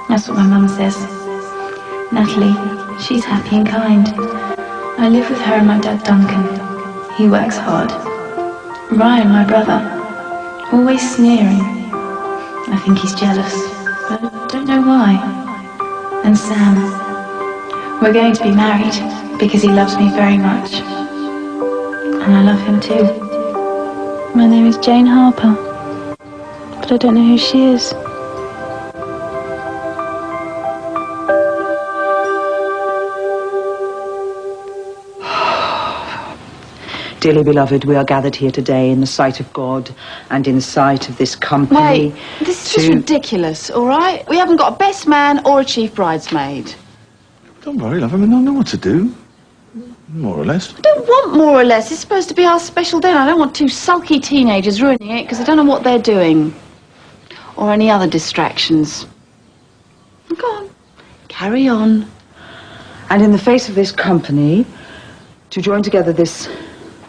That's what my mum says. Natalie, she's happy and kind. I live with her and my dad Duncan. He works hard. Ryan, my brother, always sneering. I think he's jealous, but I don't know why. And Sam. We're going to be married because he loves me very much. And I love him too. My name is Jane Harper, but I don't know who she is. Dearly beloved, we are gathered here today in the sight of God and in the sight of this company. Wait, this is just ridiculous, all right? We haven't got a best man or a chief bridesmaid. Don't worry, love. I mean, I know what to do. More or less. I don't want more or less. It's supposed to be our special dinner. I don't want two sulky teenagers ruining it because I don't know what they're doing. Or any other distractions. Go on. Carry on. And in the face of this company, to join together this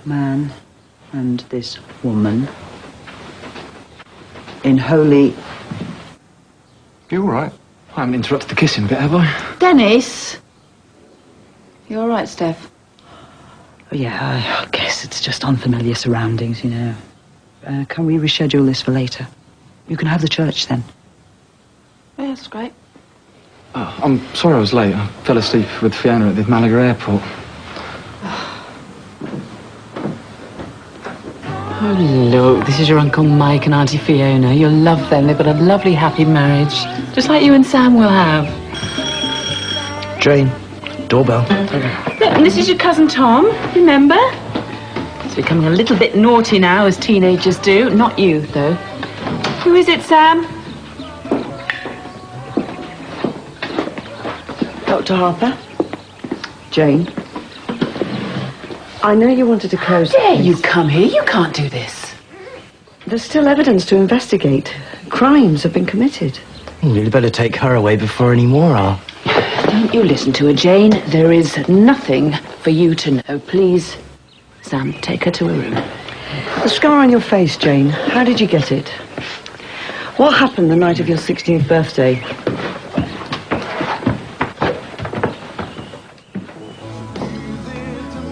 man and this woman in holy... You all right? I haven't interrupted the kissing bit, have I? Dennis! You all right, Steph? Yeah, I guess it's just unfamiliar surroundings, you know. Can we reschedule this for later? You can have the church then. Yeah, that's great. Oh, I'm sorry I was late. I fell asleep with Fiona at the Malaga airport. Oh, look, this is your Uncle Mike and Auntie Fiona. You'll love them. They've got a lovely, happy marriage. Just like you and Sam will have. Jane, doorbell. Look, and this is your cousin Tom, remember? He's becoming a little bit naughty now, as teenagers do. Not you, though. Who is it, Sam? Dr. Harper? Jane? I know you wanted to close... How dare you come here? You can't do this. There's still evidence to investigate. Crimes have been committed. You'd better take her away before any more are. Don't you listen to her, Jane. There is nothing for you to know. Please, Sam, take her to her room. The scar on your face, Jane, how did you get it? What happened the night of your 16th birthday?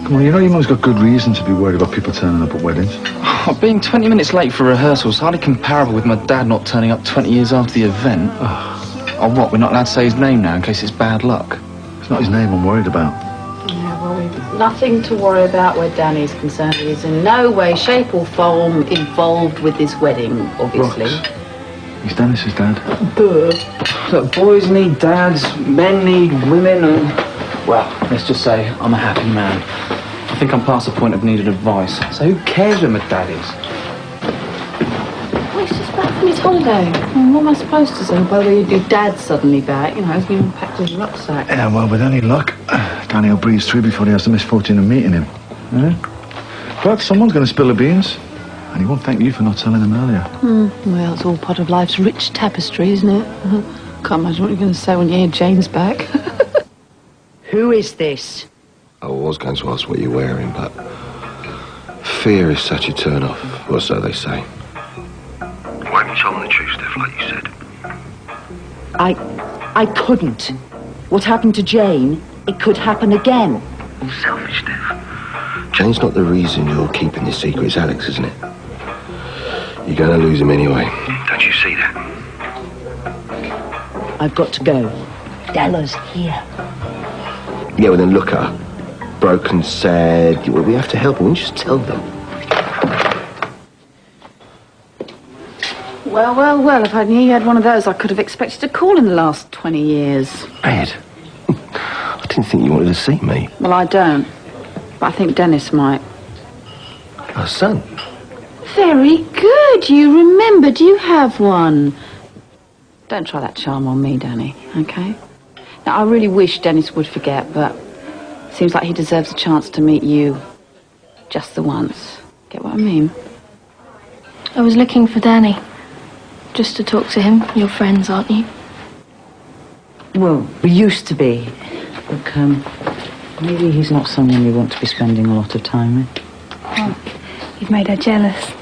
Come on, you know your mum's got good reason to be worried about people turning up at weddings. Oh, being 20 minutes late for rehearsals hardly comparable with my dad not turning up 20 years after the event. Oh, what, we're not allowed to say his name now in case it's bad luck? It's not his name I'm worried about. Yeah, well, we've nothing to worry about where Danny's concerned. He's in no way, shape or form involved with this wedding, obviously. Rox, he's Dennis's dad. Look, boys need dads, men need women, and... Well, let's just say I'm a happy man. I think I'm past the point of needed advice. So who cares where my dad is? Well, he's just back from his holiday. What am I supposed to say? By the way, your dad's suddenly back. You know, he's been packed his rucksack. Yeah, well, with any luck, Danny will breeze through before he has the misfortune of meeting him. But someone's going to spill the beans. And he won't thank you for not telling him earlier. Well, it's all part of life's rich tapestry, isn't it? Can't imagine what you're going to say when you hear Jane's back. Who is this? I was going to ask what you're wearing, but fear is such a turn-off, or so they say. Why haven't you told them the truth, Steph, like you said? I couldn't. What happened to Jane, it could happen again. Selfish, Steph. Jane's not the reason you're keeping this secret. It's Alex, isn't it? You're going to lose him anyway. Don't you see that? I've got to go. Della's here. Yeah, well then look at her. Broken, sad. Well, we have to help her. We just tell them. Well, if I knew you had one of those, I could have expected to call in the last 20 years. Ed, I didn't think you wanted to see me. Well, I don't. But I think Dennis might. Our son. Very good. You remembered you have one. Don't try that charm on me, Danny, okay? Now, I really wish Dennis would forget, but it seems like he deserves a chance to meet you just the once. Get what I mean? I was looking for Danny. Just to talk to him. You're friends, aren't you? Well, we used to be. Look, maybe he's not someone we want to be spending a lot of time with. Oh, you've made her jealous.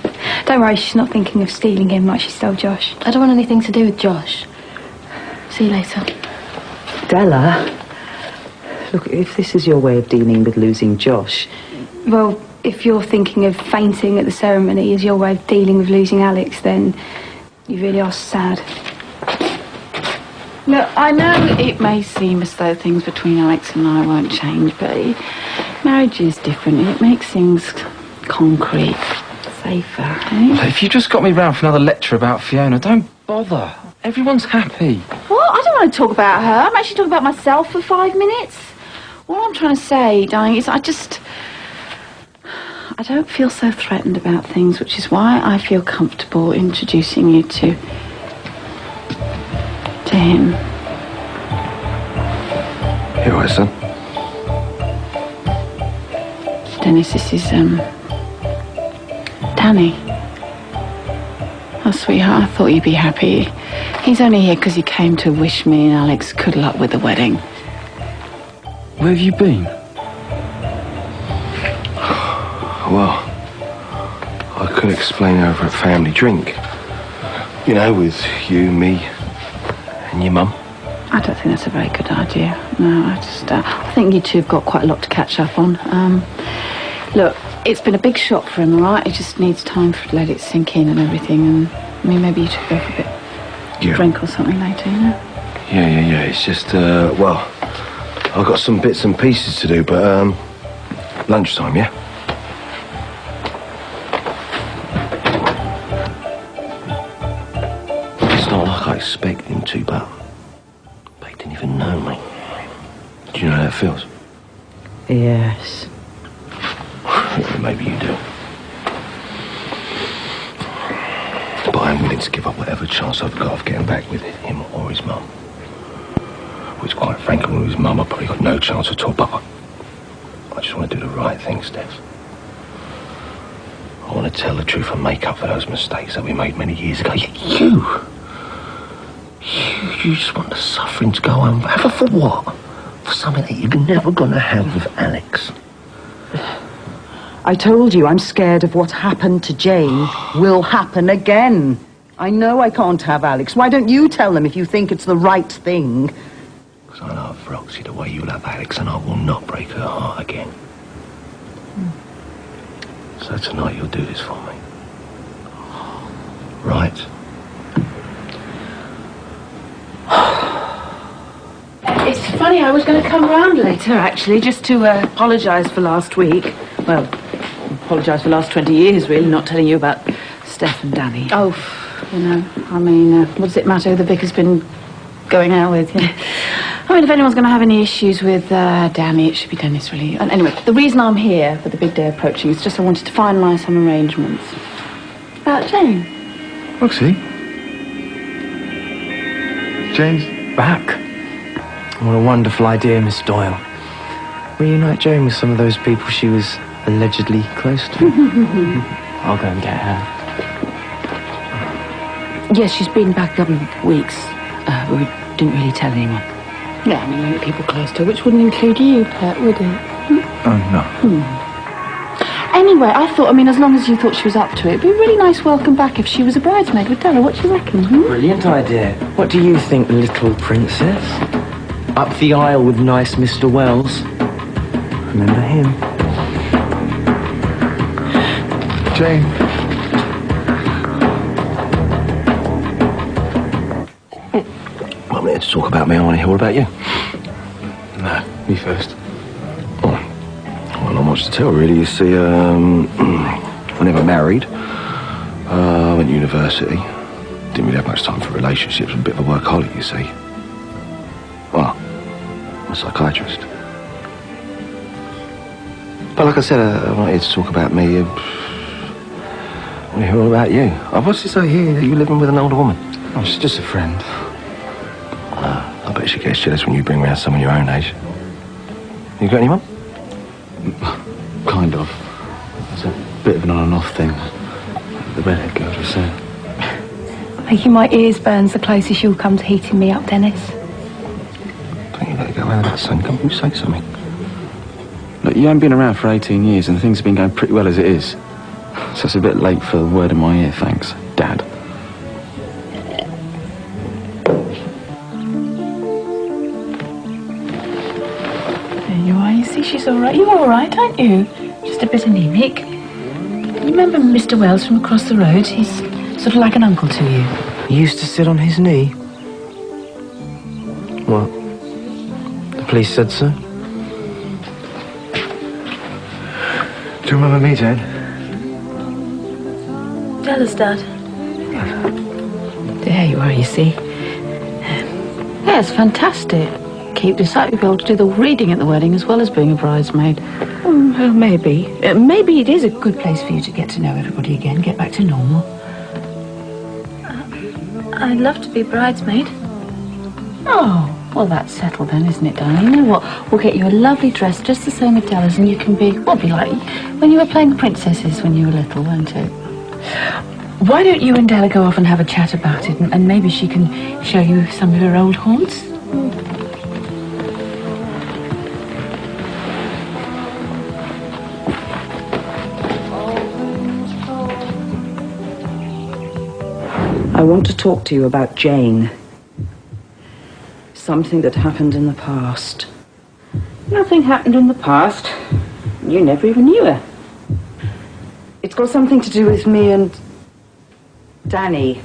Don't worry, she's not thinking of stealing him like she stole Josh. I don't want anything to do with Josh. See you later. Della, look, if this is your way of dealing with losing Josh... Well, if you're thinking of fainting at the ceremony as your way of dealing with losing Alex, then you really are sad. Look, I know it may seem as though things between Alex and I won't change, but marriage is different. It makes things concrete, safer, eh? If you just got me round for another lecture about Fiona, don't bother. Everyone's happy. What? I don't want to talk about her. I'm actually talking about myself for 5 minutes. All I'm trying to say, darling, is I don't feel so threatened about things, which is why I feel comfortable introducing you to him. Here, my son. Dennis, this is, Danny. Oh, sweetheart, I thought you'd be happy. He's only here because he came to wish me and Alex good luck with the wedding. Where have you been? Well, I could explain over a family drink. You know, with you, me, and your mum. I don't think that's a very good idea. No, I think you two have got quite a lot to catch up on. Look, it's been a big shock for him, all right? He just needs time to let it sink in and everything, and I mean, maybe you two go for a bit drink or something later, you know? Yeah. It's just, well, I've got some bits and pieces to do, but, lunchtime, yeah? It's not like I expected him to, but they didn't even know me. Do you know how that feels? Yes. Maybe you do. But I'm willing to give up whatever chance I've got of getting back with him or his mum. Which, quite frankly, with his mum, I've probably got no chance at all, but I just want to do the right thing, Steph. I want to tell the truth and make up for those mistakes that we made many years ago. You just want the suffering to go on. Have for what? For something that you're never going to have with Alex. I told you I'm scared of what happened to Jane will happen again. I know I can't have Alex. Why don't you tell them if you think it's the right thing? Because I love Roxy the way you love Alex, and I will not break her heart again. So tonight you'll do this for me. Right? It's funny, I was going to come round later, actually, just to apologise for last week. Well, apologise for the last 20 years, really, not telling you about Steph and Danny. Oh, you know, I mean, what does it matter who the vicar's been going out with? You know? I mean, if anyone's going to have any issues with Danny, it should be Dennis, really. And anyway, the reason I'm here for the big day approaching is just I wanted to finalise some arrangements. About Jane. Roxy? Jane's back. What a wonderful idea, Miss Doyle. Reunite Jane with some of those people she was allegedly close to. I'll go and get her. Yes, she's been back a couple of weeks, but we didn't really tell anyone. Yeah, I mean, only people close to her, which wouldn't include you, Pet, would it? Oh, no. Anyway, I thought, I mean, as long as you thought she was up to it, it'd be a really nice welcome back if she was a bridesmaid with Della. What do you reckon? Brilliant idea. What do you think, little princess? Up the aisle with nice Mr. Wells. Remember him? Jane. I'm here to talk about me. I want to hear all about you. No, me first. Well, not much to tell, really. You see, I never married. I went to university. Didn't really have much time for relationships. I'm a bit of a workaholic, you see. Well, I'm a psychiatrist. But like I said, I'm not here to talk about me. I want to hear all about you. What's it say here that you're living with an older woman? Oh, she's just a friend. I bet she gets jealous when you bring around someone your own age. You got any mum? Kind of. It's a bit of an on and off thing. The redhead girl just said. Making my ears burns the closest you'll come to heating me up, Dennis. Don't you let her go around that, son. Come on, you say something. Look, you haven't been around for 18 years and things have been going pretty well as it is. So it's a bit late for the word in my ear, thanks, Dad. see she's all right. You're all right, aren't you? Just a bit anemic. You remember Mr. Wells from across the road? He's sort of like an uncle to you. He used to sit on his knee. What? The police said so? Do you remember me, Jane? Tell us, Dad. There you are, you see. Yeah, it's fantastic. Keep this up, you'll be able to do the reading at the wedding as well as being a bridesmaid. Well, maybe. Maybe it is a good place for you to get to know everybody again, get back to normal. I'd love to be bridesmaid. Oh, well, that's settled then, isn't it, darling? You know what? We'll get you a lovely dress just the same as Della's, and you can be like when you were playing the princesses when you were little, won't it? Why don't you and Della go off and have a chat about it, and maybe she can show you some of her old haunts? I want to talk to you about Jane. Something that happened in the past. Nothing happened in the past. You never even knew her. It's got something to do with me and Danny.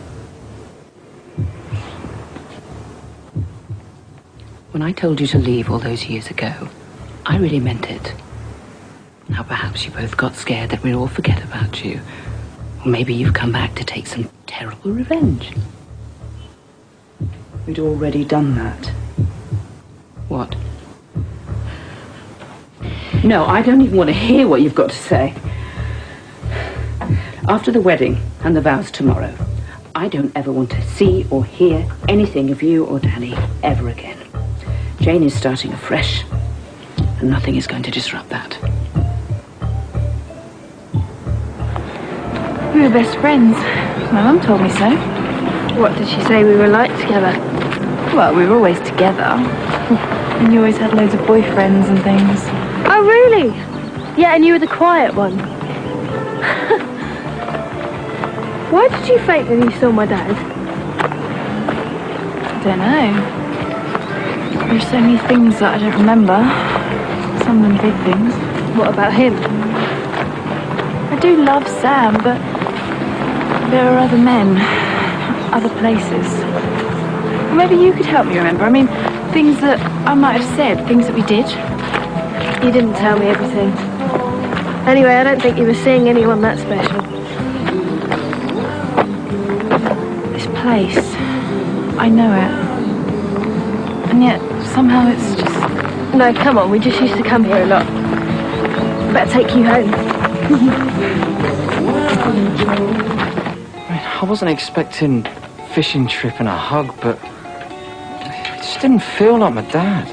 When I told you to leave all those years ago, I really meant it. Now perhaps you both got scared that we'd all forget about you. Or maybe you've come back to take some terrible revenge. We'd already done that. What? No, I don't even want to hear what you've got to say. After the wedding and the vows tomorrow, I don't ever want to see or hear anything of you or Danny ever again. Jane is starting afresh, and nothing is going to disrupt that. We were best friends. My mum told me so. What did she say we were like together? Well, we were always together. And you always had loads of boyfriends and things. Oh, really? Yeah, and you were the quiet one. Why did you fake when you saw my dad? I don't know. There's so many things that I don't remember. Some of them big things. What about him? I do love Sam, but there are other men, other places. Or maybe you could help me remember. I mean, things that I might have said, things that we did. You didn't tell me everything. Anyway, I don't think you were seeing anyone that special. This place, I know it. And yet, somehow it's just... No, come on, we just used to come here a lot. Better take you home. I wasn't expecting fishing trip and a hug, but it just didn't feel like my dad.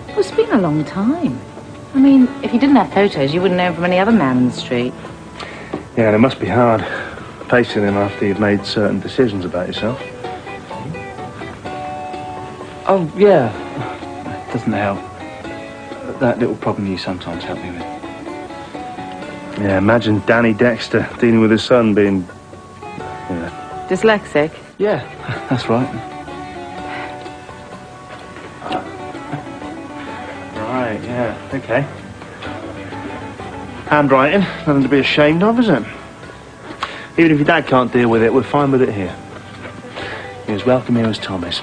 Well, it's been a long time. I mean, if you didn't have photos, you wouldn't know him from any other man in the street. Yeah, and it must be hard facing him after you've made certain decisions about yourself. Oh, yeah. It doesn't help. That little problem you sometimes help me with. Yeah, imagine Danny Dexter dealing with his son being... Yeah. Dyslexic? Yeah, that's right. Right, yeah, okay. Handwriting, nothing to be ashamed of, is it? Even if your dad can't deal with it, we're fine with it here. You're as welcome here as Tom is.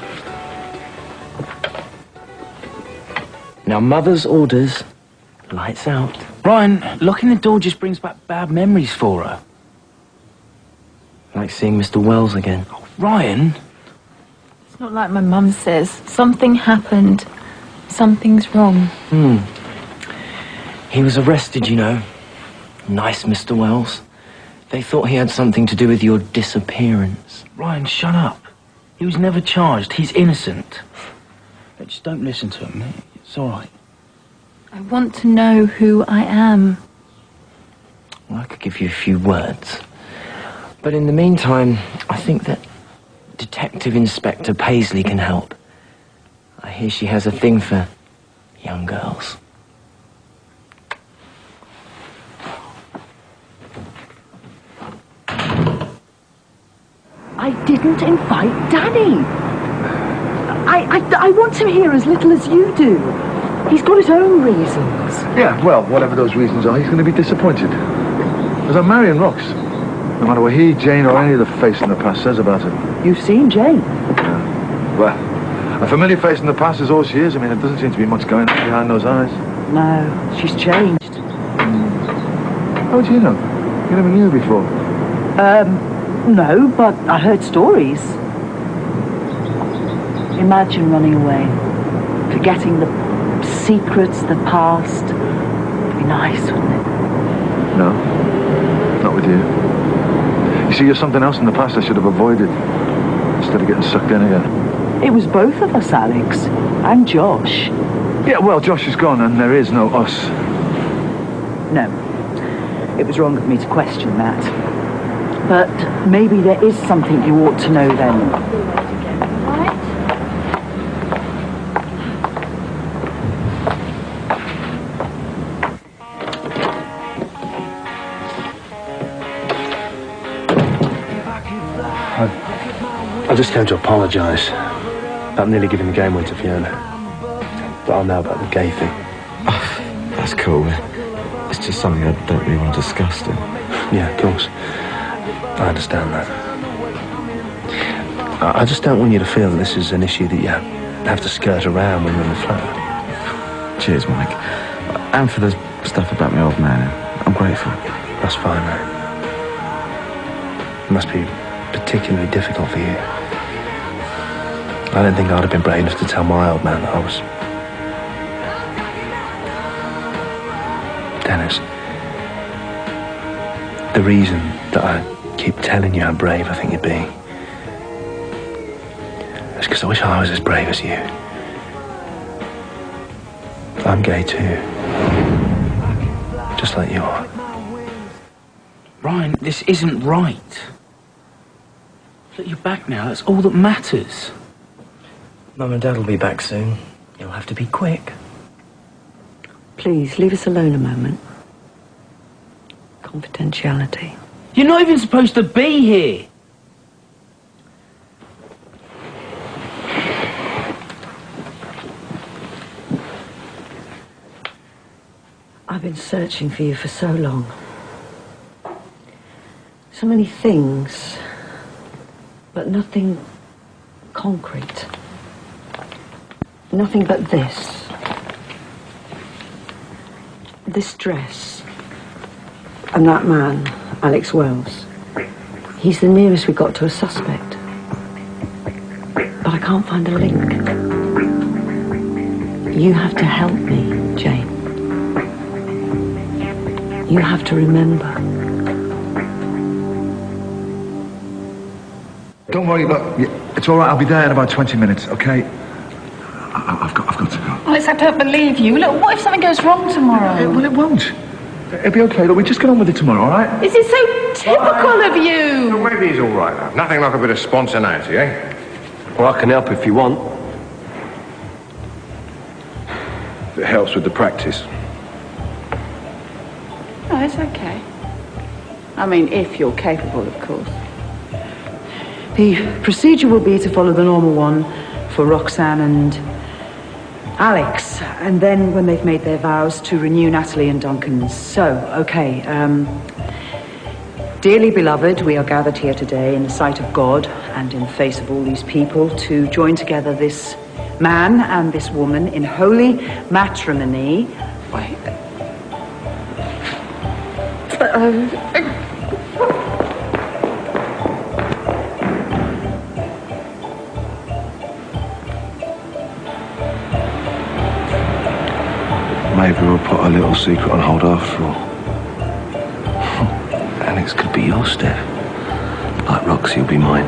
Now, Mother's orders, lights out. Ryan, locking the door just brings back bad memories for her. Like seeing Mr. Wells again. Ryan? It's not like my mum says. Something happened. Something's wrong. He was arrested, you know. Nice Mr. Wells. They thought he had something to do with your disappearance. Ryan, shut up. He was never charged. He's innocent. Just don't listen to him. It's all right. I want to know who I am. Well, I could give you a few words. But in the meantime, I think that Detective Inspector Paisley can help. I hear she has a thing for young girls. I didn't invite Danny. I want him here as little as you do. He's got his own reasons. Yeah, well, whatever those reasons are, he's going to be disappointed. Because I'm marrying Rox. No matter what he, Jane, or any other face in the past says about it. You've seen Jane? Yeah. Well, a familiar face in the past is all she is. I mean, there doesn't seem to be much going on behind those eyes. No, she's changed. How do you know? You never knew her before. No, but I heard stories. Imagine running away, forgetting the secrets, the past. It'd be nice, wouldn't it? No, not with you. You see, you're something else in the past I should have avoided, instead of getting sucked in again. It was both of us, Alex. And Josh. Yeah, well, Josh is gone and there is no us. No. It was wrong of me to question that. But maybe there is something you ought to know then. I just came to apologise about nearly giving the game away to Fiona. But I'll know about the gay thing. Oh, that's cool. It's just something I don't really want to discuss then. Yeah, of course. I understand that. I just don't want you to feel that this is an issue that you have to skirt around when you're in the flat. Cheers, Mike. And for the stuff about my old man. I'm grateful. That's fine, mate. It must be particularly difficult for you. I don't think I'd have been brave enough to tell my old man that I was... Dennis, the reason that I keep telling you how brave I think you'd be is because I wish I was as brave as you. I'm gay too. Just like you are. Ryan, this isn't right. Look, you're back now. That's all that matters. Mum and Dad will be back soon. You'll have to be quick. Please, leave us alone a moment. Confidentiality. You're not even supposed to be here. I've been searching for you for so long. So many things, but nothing concrete. Nothing but this. This dress. And that man, Alex Wells. He's the nearest we got to a suspect. But I can't find a link. You have to help me, Jane. You have to remember. Don't worry, look, it's all right. I'll be there in about 20 minutes, okay? I've got to go. Alex, I don't believe you. Look, what if something goes wrong tomorrow? Well, it won't. It'll be okay. Look, we just get on with it tomorrow, all right? This is so typical of you. Maybe he's all right now. Nothing like a bit of spontaneity, eh? Well, I can help if you want. If it helps with the practice. No, it's okay. I mean, if you're capable, of course. The procedure will be to follow the normal one for Roxanne and Alex, and then when they've made their vows, to renew Natalie and Duncan's. So, okay, dearly beloved, we are gathered here today in the sight of God and in the face of all these people to join together this man and this woman in holy matrimony. Wait. Maybe we'll put a little secret on hold after all. Alex could be your Steph. Like Roxy will be mine.